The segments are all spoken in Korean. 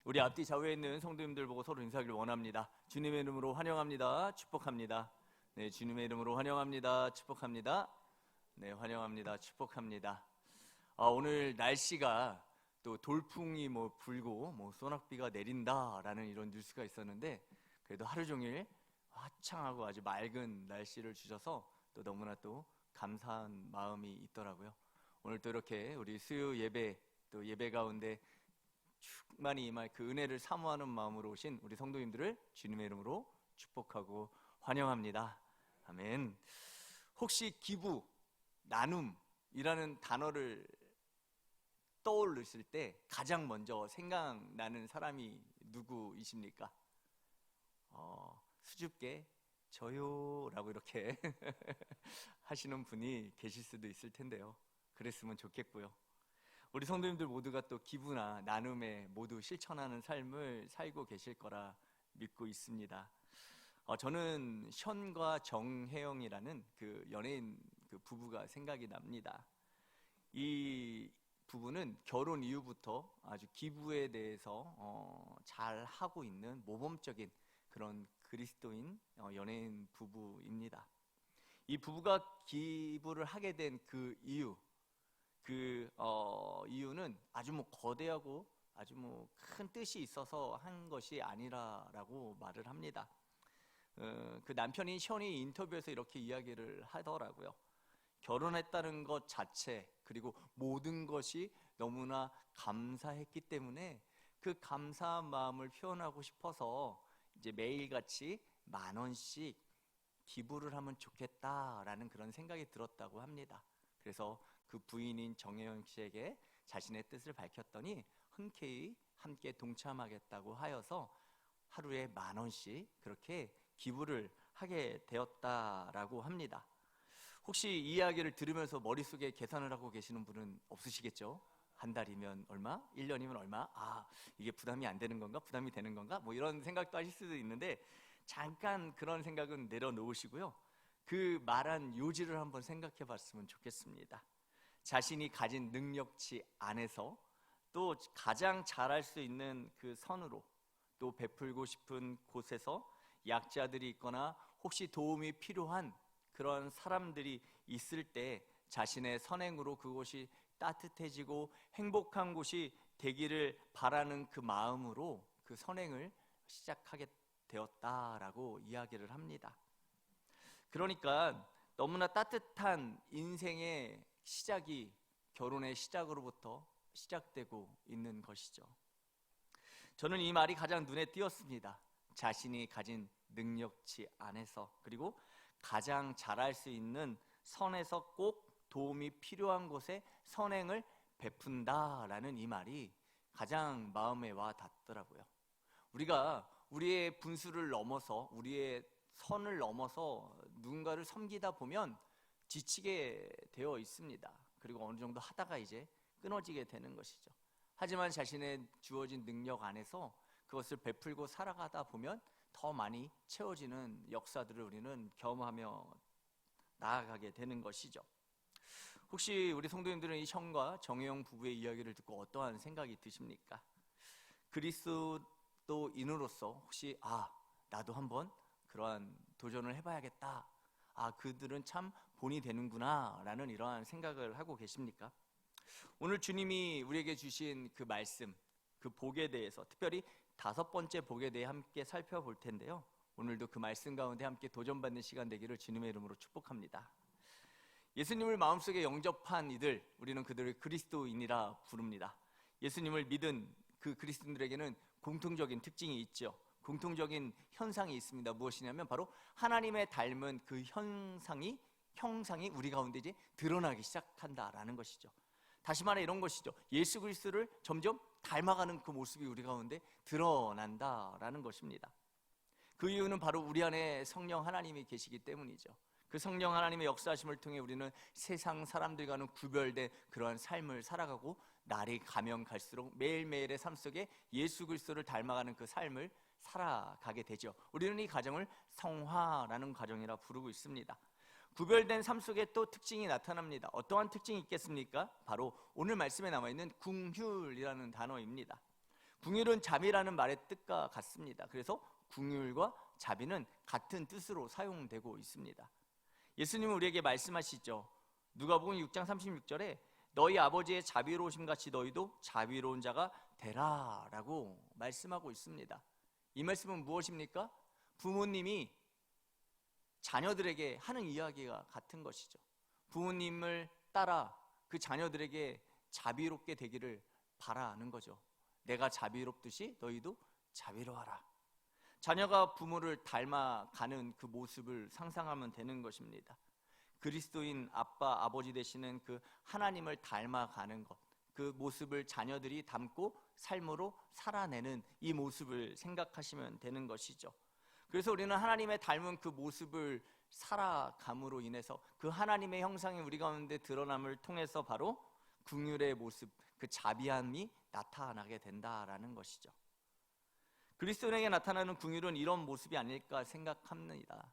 우리 앞뒤 좌우에 있는 성도님들 보고 서로 인사하기를 원합니다. 주님의 이름으로 환영합니다. 축복합니다. 네, 주님의 이름으로 환영합니다. 축복합니다. 네, 환영합니다. 축복합니다. 오늘 날씨가 또 돌풍이 불고 소낙비가 내린다라는 이런 뉴스가 있었는데, 그래도 하루 종일 화창하고 아주 맑은 날씨를 주셔서 또 너무나 또 감사한 마음이 있더라고요. 오늘 또 이렇게 우리 수요 예배, 또 예배 가운데 충만히 임할 그 은혜를 사모하는 마음으로 오신 우리 성도님들을 주님의 이름으로 축복하고 환영합니다. 아멘. 혹시 기부, 나눔이라는 단어를 떠올리실 때 가장 먼저 생각나는 사람이 누구이십니까? 수줍게 저요라고 이렇게 하시는 분이 계실 수도 있을 텐데요. 그랬으면 좋겠고요. 우리 성도님들 모두가 또 기부나 나눔에 모두 실천하는 삶을 살고 계실 거라 믿고 있습니다. 저는 션과 정혜영이라는 그 연예인 그 부부가 생각이 납니다. 이 부부는 결혼 이후부터 아주 기부에 대해서 잘 하고 있는 모범적인 그런 그리스도인 연예인 부부입니다. 이 부부가 기부를 하게 된 그 이유는 아주 거대하고 아주 큰 뜻이 있어서 한 것이 아니라라고 말을 합니다. 그 남편인 션이 인터뷰에서 이렇게 이야기를 하더라고요. 결혼했다는 것 자체, 그리고 모든 것이 너무나 감사했기 때문에 그 감사한 마음을 표현하고 싶어서 이제 매일같이 10,000원씩 기부를 하면 좋겠다라는 그런 생각이 들었다고 합니다. 그래서 그 부인인 정혜영 씨에게 자신의 뜻을 밝혔더니 흔쾌히 함께 동참하겠다고 하여서 하루에 10,000원씩 그렇게 기부를 하게 되었다라고 합니다. 혹시 이 이야기를 들으면서 머릿속에 계산을 하고 계시는 분은 없으시겠죠? 한 달이면 얼마? 1년이면 얼마? 이게 부담이 안 되는 건가? 부담이 되는 건가? 이런 생각도 하실 수도 있는데, 잠깐 그런 생각은 내려놓으시고요. 그 말한 요지를 한번 생각해 봤으면 좋겠습니다. 자신이 가진 능력치 안에서 또 가장 잘할 수 있는 그 선으로 또 베풀고 싶은 곳에서 약자들이 있거나 혹시 도움이 필요한 그런 사람들이 있을 때 자신의 선행으로 그곳이 따뜻해지고 행복한 곳이 되기를 바라는 그 마음으로 그 선행을 시작하게 되었다라고 이야기를 합니다. 그러니까 너무나 따뜻한 인생의 시작이 결혼의 시작으로부터 시작되고 있는 것이죠. 저는 이 말이 가장 눈에 띄었습니다. 자신이 가진 능력치 안에서, 그리고 가장 잘할 수 있는 선에서 꼭 도움이 필요한 곳에 선행을 베푼다라는 이 말이 가장 마음에 와 닿더라고요. 우리가 우리의 분수를 넘어서, 우리의 선을 넘어서 누군가를 섬기다 보면 지치게 되어 있습니다. 그리고 어느 정도 하다가 이제 끊어지게 되는 것이죠. 하지만 자신의 주어진 능력 안에서 그것을 베풀고 살아가다 보면 더 많이 채워지는 역사들을 우리는 경험하며 나아가게 되는 것이죠. 혹시 우리 성도님들은 이 션과 정혜영 부부의 이야기를 듣고 어떠한 생각이 드십니까? 그리스도인으로서 혹시 나도 한번 그러한 도전을 해봐야겠다, 그들은 참 본이 되는구나 라는 이러한 생각을 하고 계십니까? 오늘 주님이 우리에게 주신 그 말씀, 그 복에 대해서, 특별히 5번째 복에 대해 함께 살펴볼 텐데요, 오늘도 그 말씀 가운데 함께 도전받는 시간 되기를 주님의 이름으로 축복합니다. 예수님을 마음속에 영접한 이들, 우리는 그들을 그리스도인이라 부릅니다. 예수님을 믿은 그 그리스도인들에게는 공통적인 특징이 있죠. 공통적인 현상이 있습니다. 무엇이냐면 바로 하나님의 닮은 그 형상이 우리 가운데 이제 드러나기 시작한다라는 것이죠. 다시 말해 이런 것이죠. 예수 그리스도를 점점 닮아가는 그 모습이 우리 가운데 드러난다라는 것입니다. 그 이유는 바로 우리 안에 성령 하나님이 계시기 때문이죠. 그 성령 하나님의 역사하심을 통해 우리는 세상 사람들과는 구별된 그러한 삶을 살아가고, 날이 가면 갈수록 매일매일의 삶 속에 예수 그리스도를 닮아가는 그 삶을 살아가게 되죠. 우리는 이 과정을 성화라는 과정이라 부르고 있습니다. 구별된 삶 속에 또 특징이 나타납니다. 어떠한 특징이 있겠습니까? 바로 오늘 말씀에 나와 있는 긍휼이라는 단어입니다. 궁율은 자비라는 말의 뜻과 같습니다. 그래서 궁율과 자비는 같은 뜻으로 사용되고 있습니다. 예수님은 우리에게 말씀하시죠. 누가복음 6장 36절에 너희 아버지의 자비로우심 같이 너희도 자비로운 자가 되라 라고 말씀하고 있습니다. 이 말씀은 무엇입니까? 부모님이 자녀들에게 하는 이야기가 같은 것이죠. 부모님을 따라 그 자녀들에게 자비롭게 되기를 바라는 거죠. 내가 자비롭듯이 너희도 자비로워라. 자녀가 부모를 닮아가는 그 모습을 상상하면 되는 것입니다. 그리스도인 아빠, 아버지 되시는 그 하나님을 닮아가는 것, 그 모습을 자녀들이 닮고 삶으로 살아내는 이 모습을 생각하시면 되는 것이죠. 그래서 우리는 하나님의 닮은 그 모습을 살아감으로 인해서 그 하나님의 형상이 우리 가운데 드러남을 통해서 바로 긍휼의 모습, 그 자비함이 나타나게 된다라는 것이죠. 그리스도인에게 나타나는 긍휼은 이런 모습이 아닐까 생각합니다.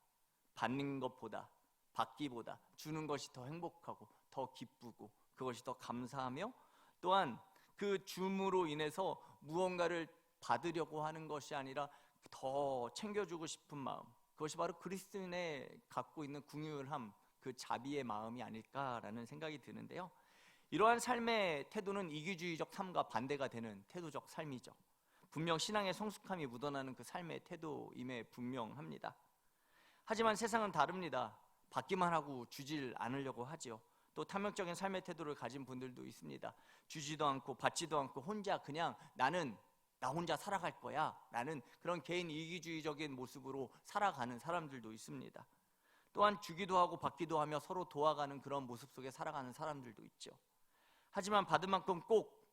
받는 것보다, 받기보다 주는 것이 더 행복하고 더 기쁘고 그것이 더 감사하며, 또한 그 줌으로 인해서 무언가를 받으려고 하는 것이 아니라 더 챙겨주고 싶은 마음, 그것이 바로 그리스도인의 갖고 있는 긍휼함, 그 자비의 마음이 아닐까라는 생각이 드는데요. 이러한 삶의 태도는 이기주의적 삶과 반대가 되는 태도적 삶이죠. 분명 신앙의 성숙함이 묻어나는 그 삶의 태도임에 분명합니다. 하지만 세상은 다릅니다. 받기만 하고 주질 않으려고 하지요. 또 탐욕적인 삶의 태도를 가진 분들도 있습니다. 주지도 않고 받지도 않고 혼자 그냥 나는 나 혼자 살아갈 거야 라는 그런 개인 이기주의적인 모습으로 살아가는 사람들도 있습니다. 또한 주기도 하고 받기도 하며 서로 도와가는 그런 모습 속에 살아가는 사람들도 있죠. 하지만 받은 만큼 꼭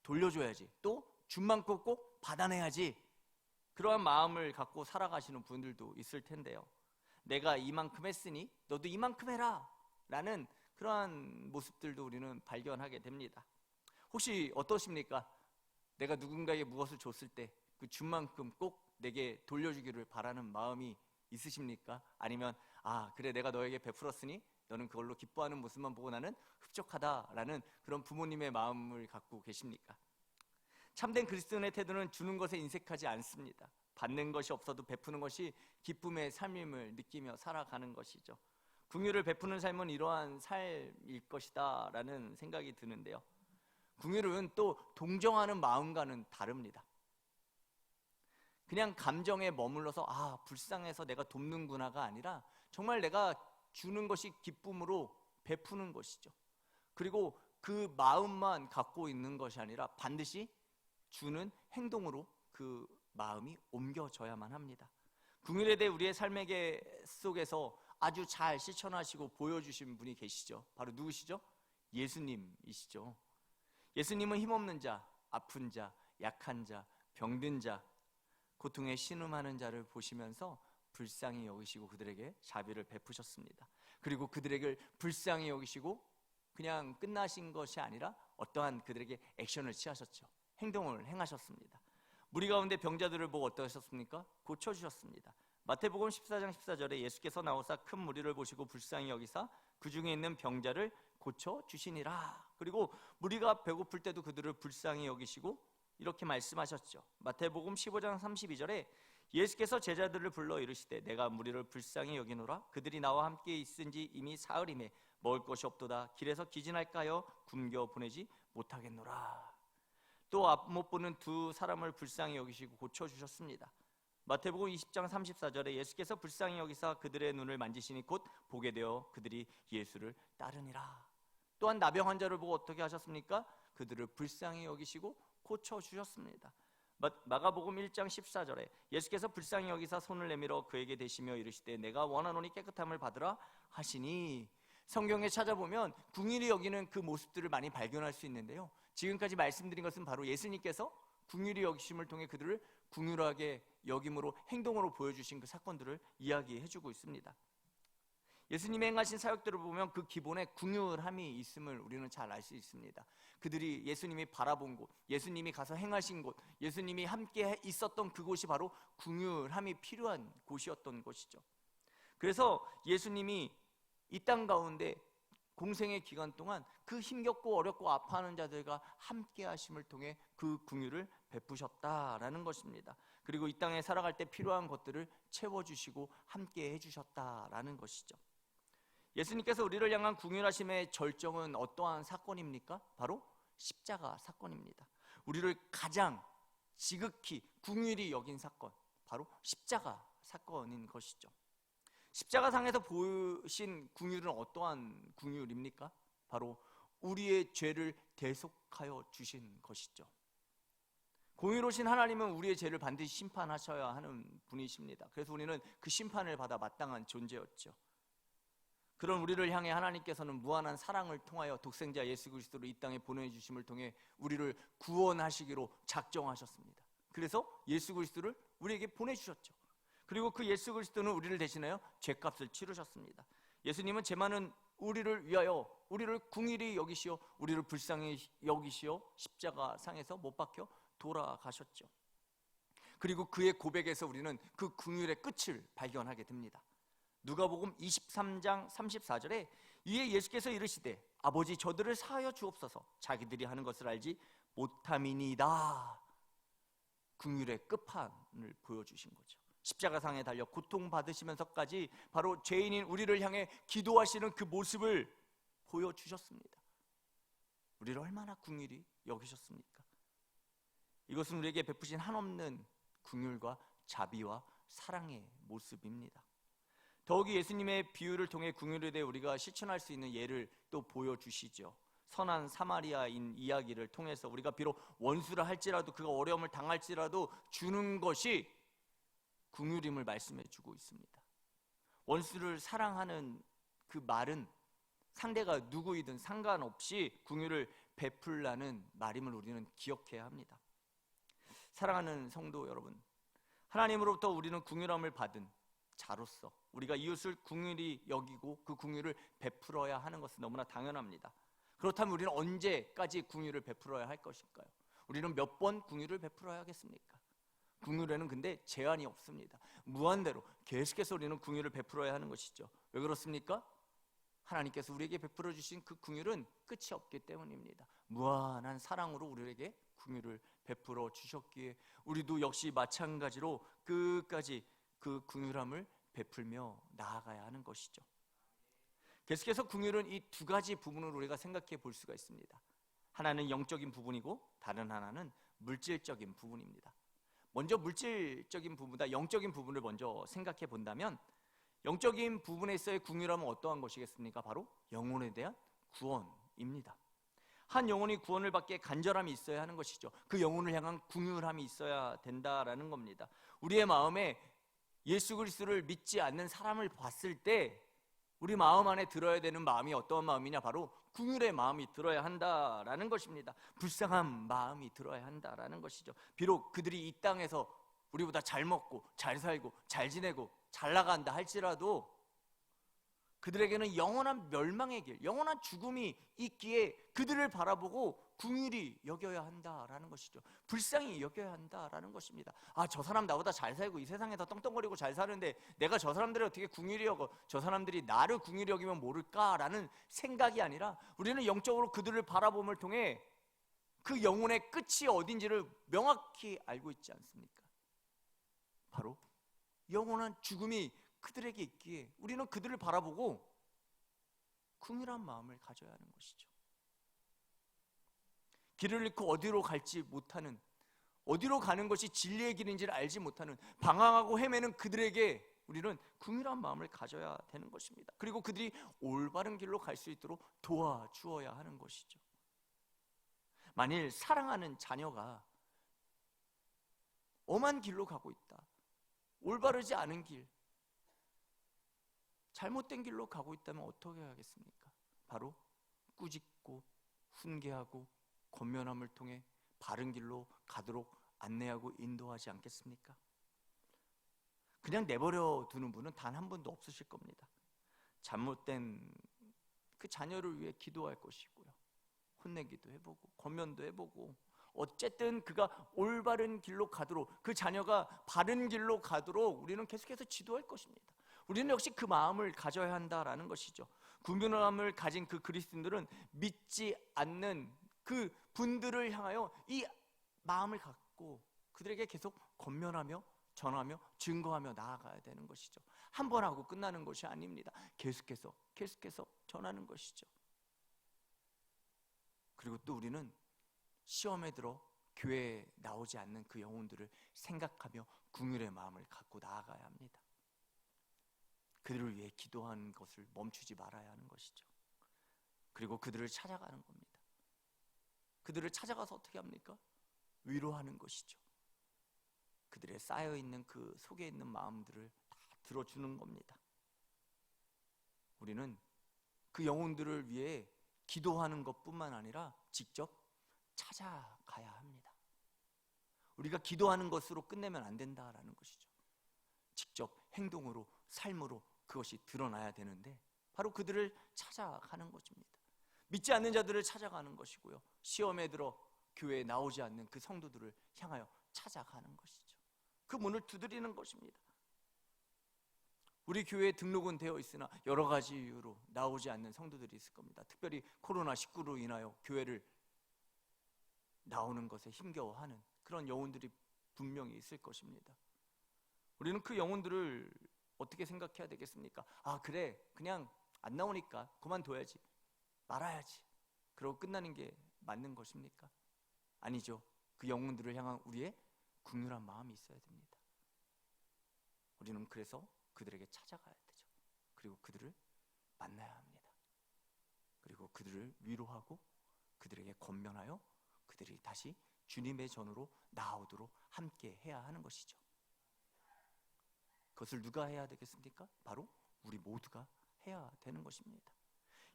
돌려줘야지, 또 준 만큼 꼭 받아내야지, 그러한 마음을 갖고 살아가시는 분들도 있을 텐데요. 내가 이만큼 했으니 너도 이만큼 해라 라는 그러한 모습들도 우리는 발견하게 됩니다. 혹시 어떠십니까? 내가 누군가에게 무엇을 줬을 때 그 준 만큼 꼭 내게 돌려주기를 바라는 마음이 있으십니까? 아니면 그래 내가 너에게 베풀었으니 너는 그걸로 기뻐하는 모습만 보고 나는 흡족하다라는 그런 부모님의 마음을 갖고 계십니까? 참된 그리스도인의 태도는 주는 것에 인색하지 않습니다. 받는 것이 없어도 베푸는 것이 기쁨의 삶임을 느끼며 살아가는 것이죠. 긍휼을 베푸는 삶은 이러한 삶일 것이다 라는 생각이 드는데요. 긍휼은 또 동정하는 마음과는 다릅니다. 그냥 감정에 머물러서 불쌍해서 내가 돕는구나가 아니라 정말 내가 주는 것이 기쁨으로 베푸는 것이죠. 그리고 그 마음만 갖고 있는 것이 아니라 반드시 주는 행동으로 그 마음이 옮겨져야만 합니다. 긍휼에 대해 우리의 삶의 속에서 아주 잘 실천하시고 보여주신 분이 계시죠. 바로 누구시죠? 예수님이시죠. 예수님은 힘없는 자, 아픈 자, 약한 자, 병든 자, 고통에 신음하는 자를 보시면서 불쌍히 여기시고 그들에게 자비를 베푸셨습니다. 그리고 그들에게 불쌍히 여기시고 그냥 끝나신 것이 아니라 어떠한 그들에게 액션을 취하셨죠. 행동을 행하셨습니다. 무리 가운데 병자들을 보고 어떠셨습니까? 고쳐주셨습니다. 마태복음 14장 14절에 예수께서 나오사 큰 무리를 보시고 불쌍히 여기사 그 중에 있는 병자를 고쳐주시니라. 그리고 무리가 배고플 때도 그들을 불쌍히 여기시고 이렇게 말씀하셨죠. 마태복음 15장 32절에 예수께서 제자들을 불러 이르시되 내가 무리를 불쌍히 여기노라. 그들이 나와 함께 있은지 이미 사흘이매 먹을 것이 없도다. 길에서 기진할까 하여 굶겨 보내지 못하겠노라. 또 앞 못 보는 두 사람을 불쌍히 여기시고 고쳐주셨습니다. 마태복음 20장 34절에 예수께서 불쌍히 여기사 그들의 눈을 만지시니 곧 보게 되어 그들이 예수를 따르니라. 또한 나병 환자를 보고 어떻게 하셨습니까? 그들을 불쌍히 여기시고 고쳐주셨습니다. 마가복음 1장 14절에 예수께서 불쌍히 여기사 손을 내밀어 그에게 대시며 이르시되 내가 원하노니 깨끗함을 받으라 하시니. 성경에 찾아보면 긍휼히 여기는 그 모습들을 많이 발견할 수 있는데요, 지금까지 말씀드린 것은 바로 예수님께서 긍휼히 여기심을 통해 그들을 긍휼하게 여김으로 행동으로 보여주신 그 사건들을 이야기해주고 있습니다. 예수님이 행하신 사역들을 보면 그 기본에 긍휼함이 있음을 우리는 잘 알 수 있습니다. 그들이 예수님이 바라본 곳, 예수님이 가서 행하신 곳, 예수님이 함께 있었던 그곳이 바로 긍휼함이 필요한 곳이었던 것이죠. 그래서 예수님이 이 땅 가운데 공생의 기간 동안 그 힘겹고 어렵고 아파하는 자들과 함께 하심을 통해 그 긍휼을 베푸셨다라는 것입니다. 그리고 이 땅에 살아갈 때 필요한 것들을 채워주시고 함께 해주셨다라는 것이죠. 예수님께서 우리를 향한 긍휼하심의 절정은 어떠한 사건입니까? 바로 십자가 사건입니다. 우리를 가장 지극히 긍휼히 여긴 사건, 바로 십자가 사건인 것이죠. 십자가상에서 보신 긍휼은 어떠한 긍휼입니까? 바로 우리의 죄를 대속하여 주신 것이죠. 공의로우신 하나님은 우리의 죄를 반드시 심판하셔야 하는 분이십니다. 그래서 우리는 그 심판을 받아 마땅한 존재였죠. 그런 우리를 향해 하나님께서는 무한한 사랑을 통하여 독생자 예수 그리스도를 이 땅에 보내주심을 통해 우리를 구원하시기로 작정하셨습니다. 그래서 예수 그리스도를 우리에게 보내주셨죠. 그리고 그 예수 그리스도는 우리를 대신하여 죄값을 치르셨습니다. 예수님은 죄 많은 우리를 위하여 우리를 긍휼히 여기시어 우리를 불쌍히 여기시어 십자가상에서 못 박혀 돌아가셨죠. 그리고 그의 고백에서 우리는 그 긍휼의 끝을 발견하게 됩니다. 누가복음 23장 34절에 이에 예수께서 이르시되 아버지 저들을 사하여 주옵소서 자기들이 하는 것을 알지 못함이니이다. 긍휼의 끝판을 보여주신 거죠. 십자가상에 달려 고통받으시면서까지 바로 죄인인 우리를 향해 기도하시는 그 모습을 보여주셨습니다. 우리를 얼마나 긍휼히 여기셨습니까? 이것은 우리에게 베푸신 한없는 긍휼과 자비와 사랑의 모습입니다. 더욱이 예수님의 비유를 통해 긍휼에 대해 우리가 실천할 수 있는 예를 또 보여주시죠. 선한 사마리아인 이야기를 통해서 우리가 비록 원수를 할지라도 그가 어려움을 당할지라도 주는 것이 긍휼임을 말씀해주고 있습니다. 원수를 사랑하는 그 말은 상대가 누구이든 상관없이 긍휼을 베풀라는 말임을 우리는 기억해야 합니다. 사랑하는 성도 여러분, 하나님으로부터 우리는 긍휼함을 받은 자로서 우리가 이웃을 긍휼히 여기고 그 긍휼을 베풀어야 하는 것은 너무나 당연합니다. 그렇다면 우리는 언제까지 긍휼을 베풀어야 할 것일까요? 우리는 몇 번 긍휼을 베풀어야 하겠습니까? 긍휼에는 근데 제한이 없습니다. 무한대로 계속해서 우리는 긍휼을 베풀어야 하는 것이죠. 왜 그렇습니까? 하나님께서 우리에게 베풀어 주신 그 긍휼은 끝이 없기 때문입니다. 무한한 사랑으로 우리에게 긍휼을 베풀어 주셨기에 우리도 역시 마찬가지로 끝까지 그 긍휼함을 베풀며 나아가야 하는 것이죠. 계속해서 긍휼은 이 두 가지 부분을 우리가 생각해 볼 수가 있습니다. 하나는 영적인 부분이고 다른 하나는 물질적인 부분입니다. 먼저 물질적인 부분보다 영적인 부분을 먼저 생각해 본다면 영적인 부분에서의 긍휼함은 어떠한 것이겠습니까? 바로 영혼에 대한 구원입니다. 한 영혼이 구원을 받기에 간절함이 있어야 하는 것이죠. 그 영혼을 향한 긍휼함이 있어야 된다라는 겁니다. 우리의 마음에 예수 그리스도를 믿지 않는 사람을 봤을 때 우리 마음 안에 들어야 되는 마음이 어떤 마음이냐? 바로 긍휼의 마음이 들어야 한다라는 것입니다. 불쌍한 마음이 들어야 한다라는 것이죠. 비록 그들이 이 땅에서 우리보다 잘 먹고 잘 살고 잘 지내고 잘 나간다 할지라도 그들에게는 영원한 멸망의 길, 영원한 죽음이 있기에 그들을 바라보고 긍휼히 여겨야 한다라는 것이죠. 불쌍히 여겨야 한다라는 것입니다. 아, 저 사람 나보다 잘 살고 이 세상에서 떵떵거리고 잘 사는데 내가 저 사람들을 어떻게 긍휼히 여겨, 저 사람들이 나를 긍휼히 여기면 모를까라는 생각이 아니라 우리는 영적으로 그들을 바라봄을 통해 그 영혼의 끝이 어딘지를 명확히 알고 있지 않습니까? 바로 영원한 죽음이 그들에게 있기에 우리는 그들을 바라보고 긍휼한 마음을 가져야 하는 것이죠. 길을 잃고 어디로 갈지 못하는, 어디로 가는 것이 진리의 길인지를 알지 못하는, 방황하고 헤매는 그들에게 우리는 긍휼한 마음을 가져야 되는 것입니다. 그리고 그들이 올바른 길로 갈 수 있도록 도와주어야 하는 것이죠. 만일 사랑하는 자녀가 엄한 길로 가고 있다, 올바르지 않은 길, 잘못된 길로 가고 있다면 어떻게 하겠습니까? 바로 꾸짖고 훈계하고 권면함을 통해 바른 길로 가도록 안내하고 인도하지 않겠습니까? 그냥 내버려 두는 분은 단 한 분도 없으실 겁니다. 잘못된 그 자녀를 위해 기도할 것이고요, 혼내기도 해보고 권면도 해보고, 어쨌든 그가 올바른 길로 가도록, 그 자녀가 바른 길로 가도록 우리는 계속해서 지도할 것입니다. 우리는 역시 그 마음을 가져야 한다라는 것이죠. 궁휼함을 가진 그 그리스도인들은 믿지 않는 그 분들을 향하여 이 마음을 갖고 그들에게 계속 권면하며 전하며 증거하며 나아가야 되는 것이죠. 한 번 하고 끝나는 것이 아닙니다. 계속해서 전하는 것이죠. 그리고 또 우리는 시험에 들어 교회에 나오지 않는 그 영혼들을 생각하며 긍휼의 마음을 갖고 나아가야 합니다. 그들을 위해 기도하는 것을 멈추지 말아야 하는 것이죠. 그리고 그들을 찾아가는 겁니다. 그들을 찾아가서 어떻게 합니까? 위로하는 것이죠. 그들의 쌓여있는 그 속에 있는 마음들을 다 들어주는 겁니다. 우리는 그 영혼들을 위해 기도하는 것뿐만 아니라 직접 찾아가야 합니다. 우리가 기도하는 것으로 끝내면 안 된다라는 것이죠. 직접 행동으로, 삶으로 그것이 드러나야 되는데 바로 그들을 찾아가는 것입니다. 믿지 않는 자들을 찾아가는 것이고요, 시험에 들어 교회에 나오지 않는 그 성도들을 향하여 찾아가는 것이죠. 그 문을 두드리는 것입니다. 우리 교회에 등록은 되어 있으나 여러 가지 이유로 나오지 않는 성도들이 있을 겁니다. 특별히 코로나19로 인하여 교회를 나오는 것에 힘겨워하는 그런 영혼들이 분명히 있을 것입니다. 우리는 그 영혼들을 어떻게 생각해야 되겠습니까? 아, 그래, 그냥 안 나오니까 그만둬야지, 말아야지, 그러고 끝나는 게 맞는 것입니까? 아니죠. 그 영혼들을 향한 우리의 긍휼한 마음이 있어야 됩니다. 우리는 그래서 그들에게 찾아가야 되죠. 그리고 그들을 만나야 합니다. 그리고 그들을 위로하고 그들에게 권면하여 그들이 다시 주님의 전으로 나오도록 함께 해야 하는 것이죠. 그것을 누가 해야 되겠습니까? 바로 우리 모두가 해야 되는 것입니다.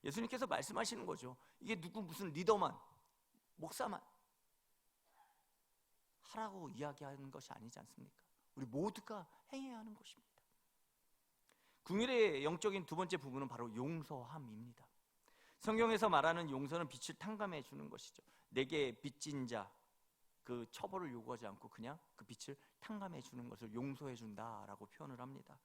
예수님께서 말씀하시는 거죠. 이게 누구 무슨 리더만, 목사만 하라고 이야기하는 것이 아니지 않습니까? 우리 모두가 행해야 하는 것입니다. 긍휼의 영적인 두 번째 부분은 바로 용서함입니다. 성경에서 말하는 용서는 빛을 탕감해 주는 것이죠. 내게 빚진 자, 그 처벌을 요구하지 않고 그냥 그 빛을 탕감해 주는 것을 용서해 준다라고 표현을 합니다.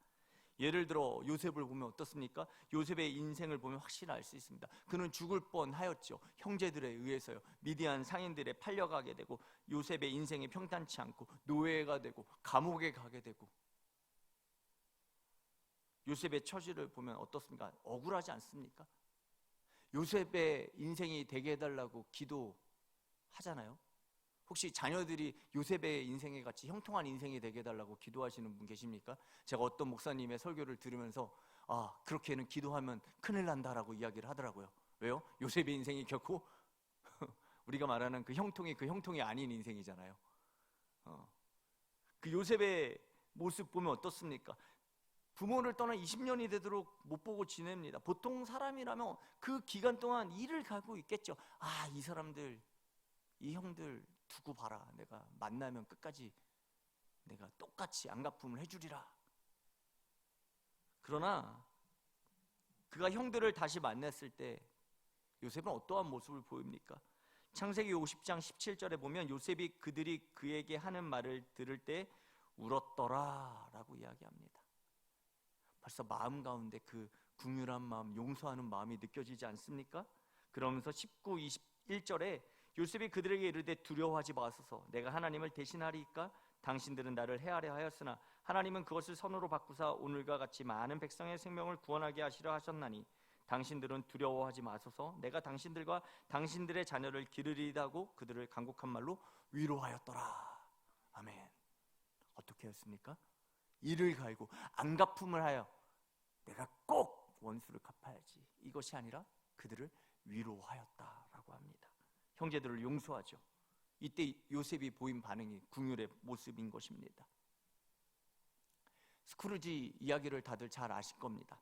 예를 들어 요셉을 보면 어떻습니까? 요셉의 인생을 보면 확실히 알 수 있습니다. 그는 죽을 뻔하였죠. 형제들에 의해서요. 미디안 상인들에 팔려가게 되고 요셉의 인생이 평탄치 않고 노예가 되고 감옥에 가게 되고, 요셉의 처지를 보면 어떻습니까? 억울하지 않습니까? 요셉의 인생이 되게 해달라고 기도하잖아요. 혹시 자녀들이 요셉의 인생에 같이 형통한 인생이 되게 해달라고 기도하시는 분 계십니까? 제가 어떤 목사님의 설교를 들으면서 그렇게는 기도하면 큰일 난다라고 이야기를 하더라고요. 왜요? 요셉의 인생이 결코 우리가 말하는 그 형통이 아닌 인생이잖아요. 그 요셉의 모습 보면 어떻습니까? 부모를 떠나 20년이 되도록 못 보고 지냅니다. 보통 사람이라면 그 기간 동안 일을 가고 있겠죠. 이 사람들, 이 형들 두고 봐라. 내가 만나면 끝까지 내가 똑같이 안갚음을 해주리라. 그러나 그가 형들을 다시 만났을 때 요셉은 어떠한 모습을 보입니까? 창세기 50장 17절에 보면 요셉이 그들이 그에게 하는 말을 들을 때 울었더라 라고 이야기합니다. 벌써 마음 가운데 그 긍휼한 마음, 용서하는 마음이 느껴지지 않습니까? 그러면서 19, 21절에 요셉이 그들에게 이르되 두려워하지 마소서, 내가 하나님을 대신하리이까? 당신들은 나를 해하려 하였으나 하나님은 그것을 선으로 바꾸사 오늘과 같이 많은 백성의 생명을 구원하게 하시려 하셨나니 당신들은 두려워하지 마소서, 내가 당신들과 당신들의 자녀를 기르리다고 그들을 간곡한 말로 위로하였더라. 아멘. 어떻게 했습니까? 이를 갈고 안갚음을 하여 내가 꼭 원수를 갚아야지, 이것이 아니라 그들을 위로하였다라고 합니다. 형제들을 용서하죠. 이때 요셉이 보인 반응이 긍휼의 모습인 것입니다. 스크루지 이야기를 다들 잘 아실 겁니다.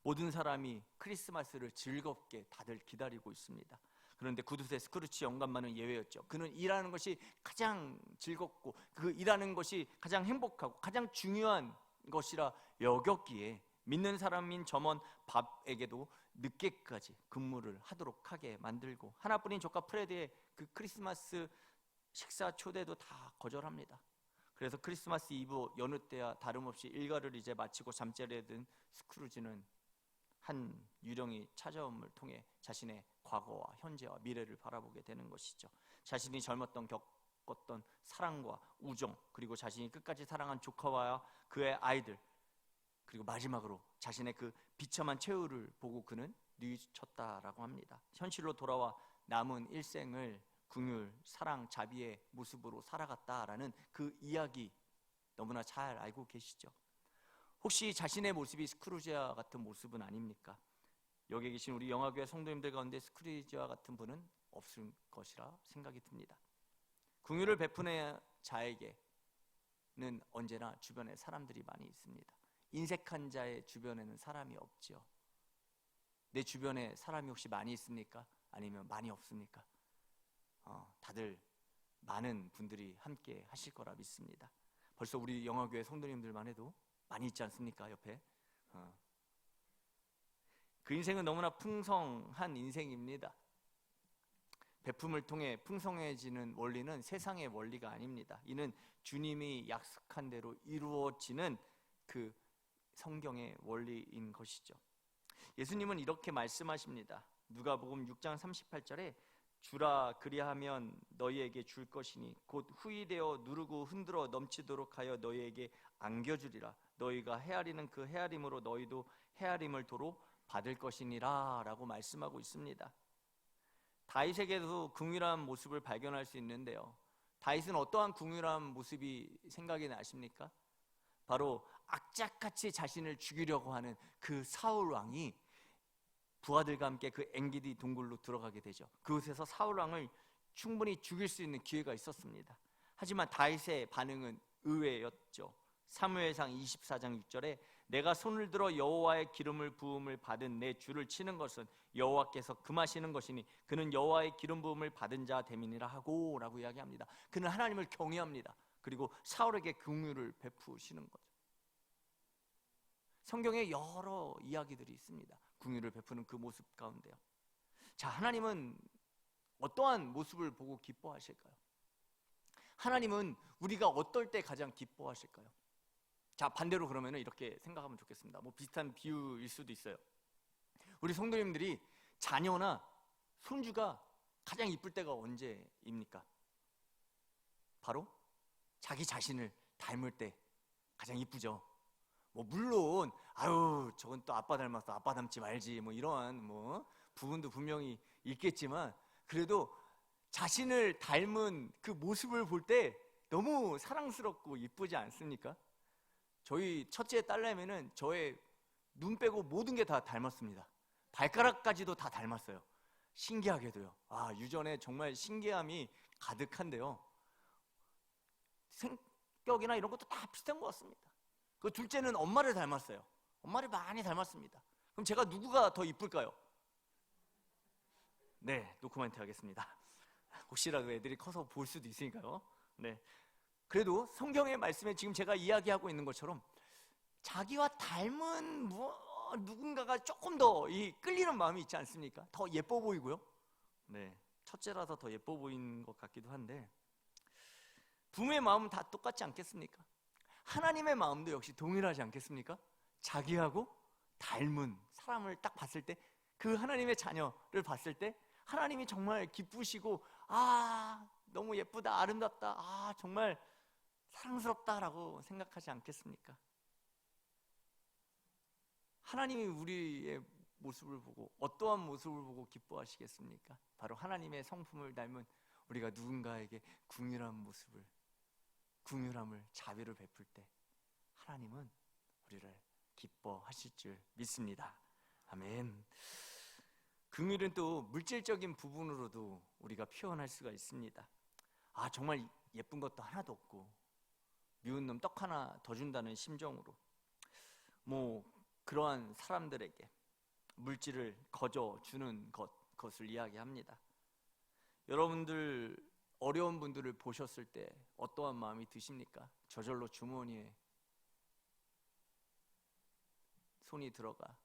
모든 사람이 크리스마스를 즐겁게 다들 기다리고 있습니다. 그런데 구두쇠 스크루지 영감만은 예외였죠. 그는 일하는 것이 가장 즐겁고 그 일하는 것이 가장 행복하고 가장 중요한 것이라 여겼기에 믿는 사람인 점원 밥에게도 늦게까지 근무를 하도록 하게 만들고, 하나뿐인 조카 프레드의 그 크리스마스 식사 초대도 다 거절합니다. 그래서 크리스마스 이브 여느 때와 다름없이 일과를 이제 마치고 잠자리에 든 스크루지는 한 유령이 찾아옴을 통해 자신의 과거와 현재와 미래를 바라보게 되는 것이죠. 자신이 젊었던 겪었던 사랑과 우정, 그리고 자신이 끝까지 사랑한 조카와 그의 아이들, 그리고 마지막으로 자신의 그 비참한 최후를 보고 그는 뉘우쳤다라고 합니다. 현실로 돌아와 남은 일생을 긍휼, 사랑, 자비의 모습으로 살아갔다라는 그 이야기 너무나 잘 알고 계시죠? 혹시 자신의 모습이 스크루지와 같은 모습은 아닙니까? 여기 계신 우리 영화교회 성도님들 가운데 스크루지와 같은 분은 없을 것이라 생각이 듭니다. 긍휼을 베푸는 자에게는 언제나 주변에 사람들이 많이 있습니다. 인색한 자의 주변에는 사람이 없죠. 내 주변에 사람이 혹시 많이 있습니까? 아니면 많이 없습니까? 다들 많은 분들이 함께 하실 거라 믿습니다. 벌써 우리 영화교회 성도님들만 해도 많이 있지 않습니까? 옆에. 그 인생은 너무나 풍성한 인생입니다. 베품을 통해 풍성해지는 원리는 세상의 원리가 아닙니다. 이는 주님이 약속한 대로 이루어지는 그 성경의 원리인 것이죠. 예수님은 이렇게 말씀하십니다. 누가복음 6장 38절에 주라 그리하면 너희에게 줄 것이니 곧 후히되어 누르고 흔들어 넘치도록 하여 너희에게 안겨주리라. 너희가 헤아리는 그 헤아림으로 너희도 헤아림을 도로 받을 것이니라 라고 말씀하고 있습니다. 다윗에게도 긍휼한 모습을 발견할 수 있는데요, 다윗은 어떠한 긍휼한 모습이 생각이 나십니까? 바로 악착같이 자신을 죽이려고 하는 그 사울 왕이 부하들과 함께 그 엔기디 동굴로 들어가게 되죠. 그곳에서 사울 왕을 충분히 죽일 수 있는 기회가 있었습니다. 하지만 다윗의 반응은 의외였죠. 사무엘상 24장 6절에 내가 손을 들어 여호와의 기름을 부음을 받은 내 주를 치는 것은 여호와께서 금하시는 것이니 그는 여호와의 기름 부음을 받은 자 됨이니라 하고 라고 이야기합니다. 그는 하나님을 경외합니다. 그리고 사울에게 긍휼을 베푸시는 거죠. 성경에 여러 이야기들이 있습니다. 긍휼을 베푸는 그 모습 가운데요. 자, 하나님은 어떠한 모습을 보고 기뻐하실까요? 하나님은 우리가 어떨 때 가장 기뻐하실까요? 자, 반대로 그러면 이렇게 생각하면 좋겠습니다. 뭐 비슷한 비유일 수도 있어요. 우리 성도님들이 자녀나 손주가 가장 이쁠 때가 언제입니까? 바로 자기 자신을 닮을 때 가장 이쁘죠. 뭐 물론 아유 저건 또 아빠 닮았어, 아빠 닮지 말지, 뭐 이러한 뭐 부분도 분명히 있겠지만, 그래도 자신을 닮은 그 모습을 볼 때 너무 사랑스럽고 이쁘지 않습니까? 저희 첫째 딸내미는 저의 눈 빼고 모든 게 다 닮았습니다. 발가락까지도 다 닮았어요. 신기하게도요. 유전에 정말 신기함이 가득한데요, 성격이나 이런 것도 다 비슷한 것 같습니다. 그 둘째는 엄마를 닮았어요. 엄마를 많이 닮았습니다. 그럼 제가 누구가 더 이쁠까요? 네, 노코멘트 하겠습니다. 혹시라도 애들이 커서 볼 수도 있으니까요. 네, 그래도 성경의 말씀에 지금 제가 이야기하고 있는 것처럼 자기와 닮은 누군가가 조금 더 끌리는 마음이 있지 않습니까? 더 예뻐 보이고요. 네, 첫째라서 더 예뻐 보이는 것 같기도 한데, 부모의 마음은 다 똑같지 않겠습니까? 하나님의 마음도 역시 동일하지 않겠습니까? 자기하고 닮은 사람을 딱 봤을 때, 그 하나님의 자녀를 봤을 때 하나님이 정말 기쁘시고 너무 예쁘다, 아름답다, 정말 사랑스럽다라고 생각하지 않겠습니까? 하나님이 우리의 모습을 보고 어떠한 모습을 보고 기뻐하시겠습니까? 바로 하나님의 성품을 닮은 우리가 누군가에게 긍휼함을, 자비를 베풀 때 하나님은 우리를 기뻐하실 줄 믿습니다. 아멘. 긍휼은 또 물질적인 부분으로도 우리가 표현할 수가 있습니다. 정말 예쁜 것도 하나도 없고 미운 놈 떡 하나 더 준다는 심정으로 그러한 사람들에게 물질을 거저 주는 것을 이야기합니다. 여러분들 어려운 분들을 보셨을 때 어떠한 마음이 드십니까? 저절로 주머니에 손이 들어가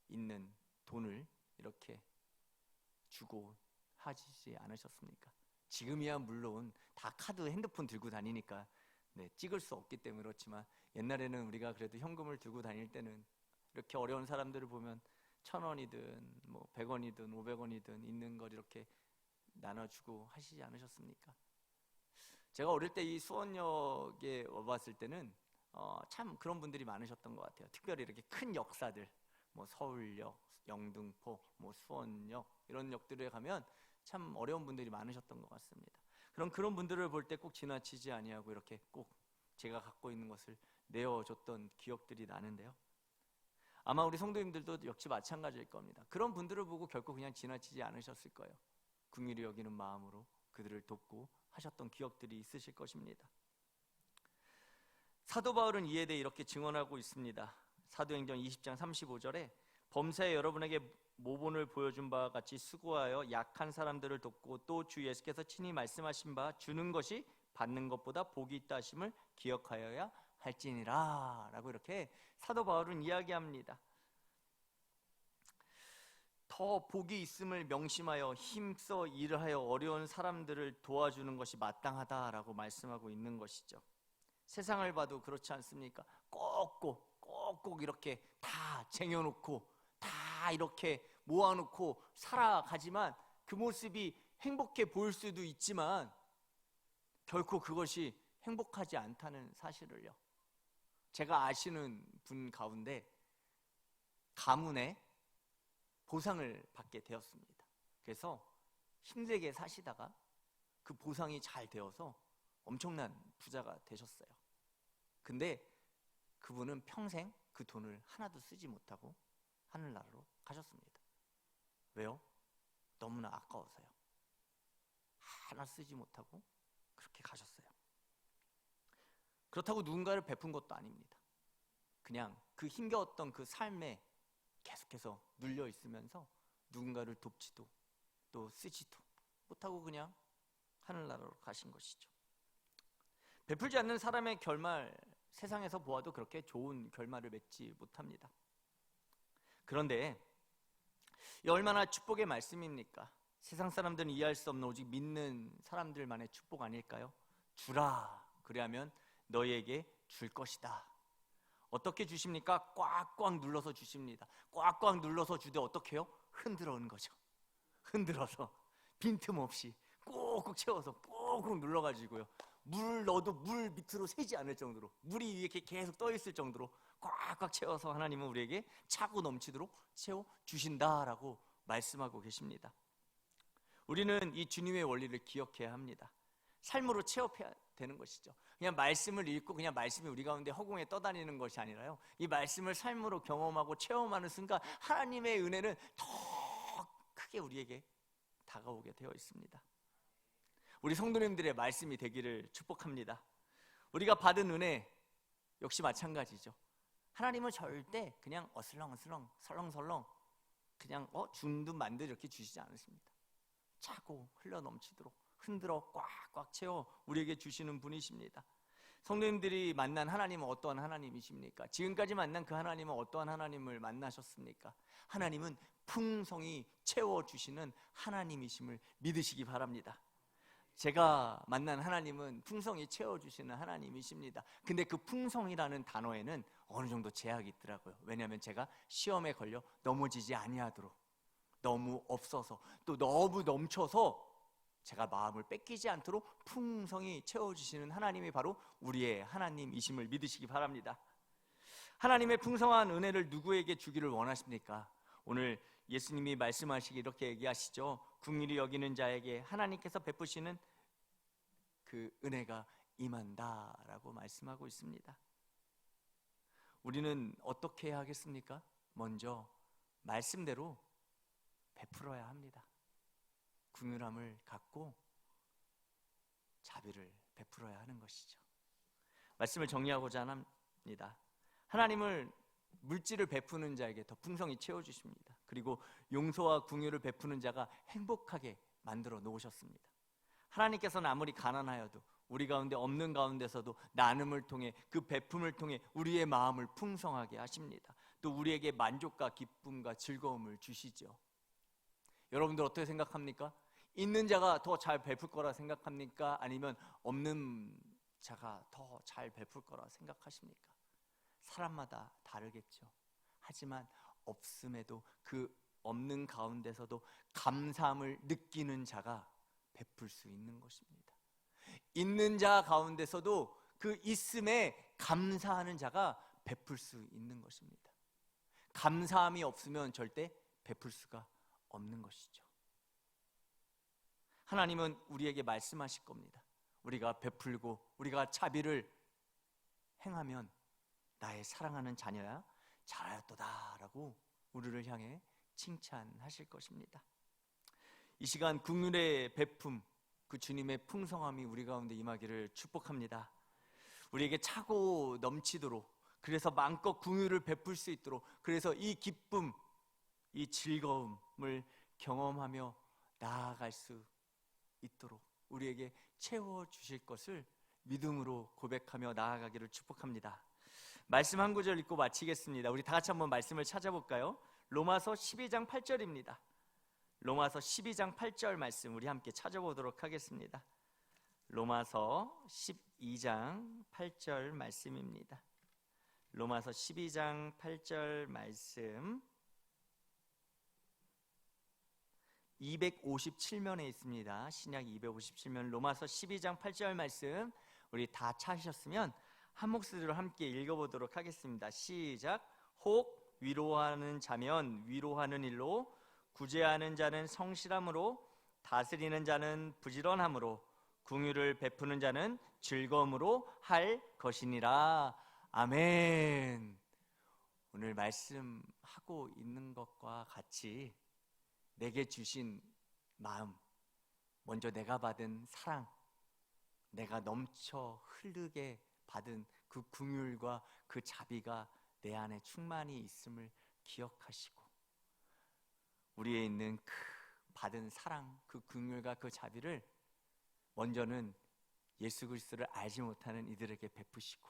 있는 돈을 이렇게 주고 하시지 않으셨습니까? 지금이야 물론 다 카드, 핸드폰 들고 다니니까 찍을 수 없기 때문에 그렇지만, 옛날에는 우리가 그래도 현금을 들고 다닐 때는 이렇게 어려운 사람들을 보면 1,000원이든 뭐 100원이든 500원이든 있는 걸 이렇게 나눠주고 하시지 않으셨습니까? 제가 어릴 때 이 수원역에 와봤을 때는 참 그런 분들이 많으셨던 것 같아요. 특별히 이렇게 큰 역사들, 뭐 서울역, 영등포, 뭐 수원역 이런 역들에 가면 참 어려운 분들이 많으셨던 것 같습니다. 그런 분들을 볼 때 꼭 지나치지 아니하고 이렇게 꼭 제가 갖고 있는 것을 내어줬던 기억들이 나는데요. 아마 우리 성도님들도 역시 마찬가지일 겁니다. 그런 분들을 보고 결코 그냥 지나치지 않으셨을 거예요. 긍휼히 여기는 마음으로 그들을 돕고 하셨던 기억들이 있으실 것입니다. 사도 바울은 이에 대해 이렇게 증언하고 있습니다. 사도행전 20장 35절에 범사에 여러분에게 모본을 보여준 바와 같이 수고하여 약한 사람들을 돕고 또 주 예수께서 친히 말씀하신 바 주는 것이 받는 것보다 복이 있다 하심을 기억하여야 할지니라 라고 이렇게 사도 바울은 이야기합니다. 더 복이 있음을 명심하여 힘써 일을 하여 어려운 사람들을 도와주는 것이 마땅하다라고 말씀하고 있는 것이죠. 세상을 봐도 그렇지 않습니까? 꼭꼭 이렇게 다 쟁여놓고 다 이렇게 모아놓고 살아가지만 그 모습이 행복해 보일 수도 있지만 결코 그것이 행복하지 않다는 사실을요. 제가 아시는 분 가운데 가문에 보상을 받게 되었습니다. 그래서 힘들게 사시다가 그 보상이 잘 되어서 엄청난 부자가 되셨어요. 근데 그분은 평생 그 돈을 하나도 쓰지 못하고 하늘나라로 가셨습니다. 왜요? 너무나 아까워서요. 하나 쓰지 못하고 그렇게 가셨어요. 그렇다고 누군가를 베푼 것도 아닙니다. 그냥 그 힘겨웠던 그 삶에 계속해서 눌려 있으면서 누군가를 돕지도 또 쓰지도 못하고 그냥 하늘나라로 가신 것이죠. 베풀지 않는 사람의 결말, 세상에서 보아도 그렇게 좋은 결말을 맺지 못합니다. 그런데 이 얼마나 축복의 말씀입니까? 세상 사람들은 이해할 수 없는 오직 믿는 사람들만의 축복 아닐까요? 주라, 그리하면 너희에게 줄 것이다. 어떻게 주십니까? 꽉꽉 눌러서 주십니다. 꽉꽉 눌러서 주되 어떻게 해요? 흔들어오는 거죠. 흔들어서 빈틈없이 꾹꾹 채워서 꾹꾹 눌러가지고요. 물 넣어도 물 밑으로 새지 않을 정도로, 물이 위에 이렇게 계속 떠 있을 정도로 꽉꽉 채워서 하나님은 우리에게 차고 넘치도록 채워 주신다라고 말씀하고 계십니다. 우리는 이 주님의 원리를 기억해야 합니다. 삶으로 체험해야 되는 것이죠. 그냥 말씀을 읽고 그냥 말씀이 우리 가운데 허공에 떠다니는 것이 아니라요, 이 말씀을 삶으로 경험하고 체험하는 순간 하나님의 은혜는 더 크게 우리에게 다가오게 되어 있습니다. 우리 성도님들의 말씀이 되기를 축복합니다. 우리가 받은 은혜 역시 마찬가지죠. 하나님은 절대 그냥 어슬렁어슬렁 설렁설렁 그냥 준 듯 만 듯 이렇게 주시지 않으십니다. 차고 흘러 넘치도록 흔들어 꽉꽉 채워 우리에게 주시는 분이십니다. 성도님들이 만난 하나님은 어떠한 하나님이십니까? 지금까지 만난 그 하나님은 어떠한 하나님을 만나셨습니까? 하나님은 풍성히 채워주시는 하나님이심을 믿으시기 바랍니다. 제가 만난 하나님은 풍성히 채워주시는 하나님이십니다. 근데 그 풍성이라는 단어에는 어느 정도 제약이 있더라고요. 왜냐하면 제가 시험에 걸려 넘어지지 아니하도록, 너무 없어서 또 너무 넘쳐서 제가 마음을 뺏기지 않도록 풍성히 채워주시는 하나님이 바로 우리의 하나님이심을 믿으시기 바랍니다. 하나님의 풍성한 은혜를 누구에게 주기를 원하십니까? 오늘 예수님이 말씀하시기 이렇게 얘기하시죠. 긍휼히 여기는 자에게 하나님께서 베푸시는 그 은혜가 임한다라고 말씀하고 있습니다. 우리는 어떻게 해야 하겠습니까? 먼저 말씀대로 베풀어야 합니다. 긍휼함을 갖고 자비를 베풀어야 하는 것이죠. 말씀을 정리하고자 합니다. 하나님을 물질을 베푸는 자에게 더 풍성히 채워주십니다. 그리고 용서와 긍휼을 베푸는 자가 행복하게 만들어 놓으셨습니다. 하나님께서는 아무리 가난하여도 우리 가운데 없는 가운데서도 나눔을 통해 그 베품을 통해 우리의 마음을 풍성하게 하십니다. 또 우리에게 만족과 기쁨과 즐거움을 주시죠. 여러분들 어떻게 생각합니까? 있는 자가 더 잘 베풀 거라 생각합니까? 아니면 없는 자가 더 잘 베풀 거라 생각하십니까? 사람마다 다르겠죠. 하지만 없음에도 그 없는 가운데서도 감사함을 느끼는 자가 베풀 수 있는 것입니다. 있는 자 가운데서도 그 있음에 감사하는 자가 베풀 수 있는 것입니다. 감사함이 없으면 절대 베풀 수가 없는 것이죠. 하나님은 우리에게 말씀하실 겁니다. 우리가 베풀고 우리가 자비를 행하면 나의 사랑하는 자녀야 잘하였도다 라고 우리를 향해 칭찬하실 것입니다. 이 시간 긍휼의 베품, 그 주님의 풍성함이 우리 가운데 임하기를 축복합니다. 우리에게 차고 넘치도록, 그래서 마음껏 긍휼을 베풀 수 있도록, 그래서 이 기쁨, 이 즐거움을 경험하며 나아갈 수 있도록 우리에게 채워주실 것을 믿음으로 고백하며 나아가기를 축복합니다. 말씀 한 구절 읽고 마치겠습니다. 우리 다 같이 한번 말씀을 찾아볼까요? 로마서 12장 8절입니다. 로마서 12장 8절 말씀 우리 함께 찾아보도록 하겠습니다. 로마서 12장 8절 말씀입니다. 로마서 12장 8절 말씀 257면에 있습니다. 신약 257면 로마서 12장 8절 말씀 우리 다 찾으셨으면 한 목소리로 함께 읽어보도록 하겠습니다. 시작. 혹 위로하는 자면 위로하는 일로, 구제하는 자는 성실함으로, 다스리는 자는 부지런함으로, 긍휼을 베푸는 자는 즐거움으로 할 것이니라. 아멘. 오늘 말씀하고 있는 것과 같이 내게 주신 마음, 먼저 내가 받은 사랑, 내가 넘쳐 흐르게 받은 그 긍휼과 그 자비가 내 안에 충만히 있음을 기억하시고, 우리에 있는 그 받은 사랑, 그 긍휼과 그 자비를 먼저는 예수 그리스도를 알지 못하는 이들에게 베푸시고,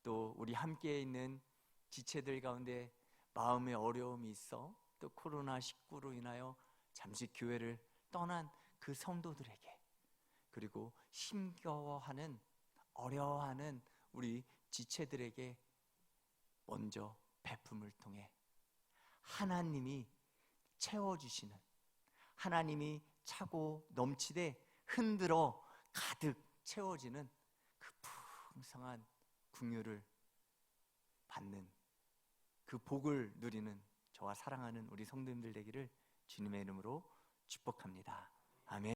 또 우리 함께 있는 지체들 가운데 마음의 어려움이 있어 또 코로나19로 인하여 잠시 교회를 떠난 그 성도들에게, 그리고 힘겨워하는 어려워하는 우리 지체들에게 먼저 베품을 통해 하나님이 채워주시는, 하나님이 차고 넘치되 흔들어 가득 채워지는 그 풍성한 긍휼을 받는, 그 복을 누리는 저와 사랑하는 우리 성도님들 되기를 주님의 이름으로 축복합니다. 아멘.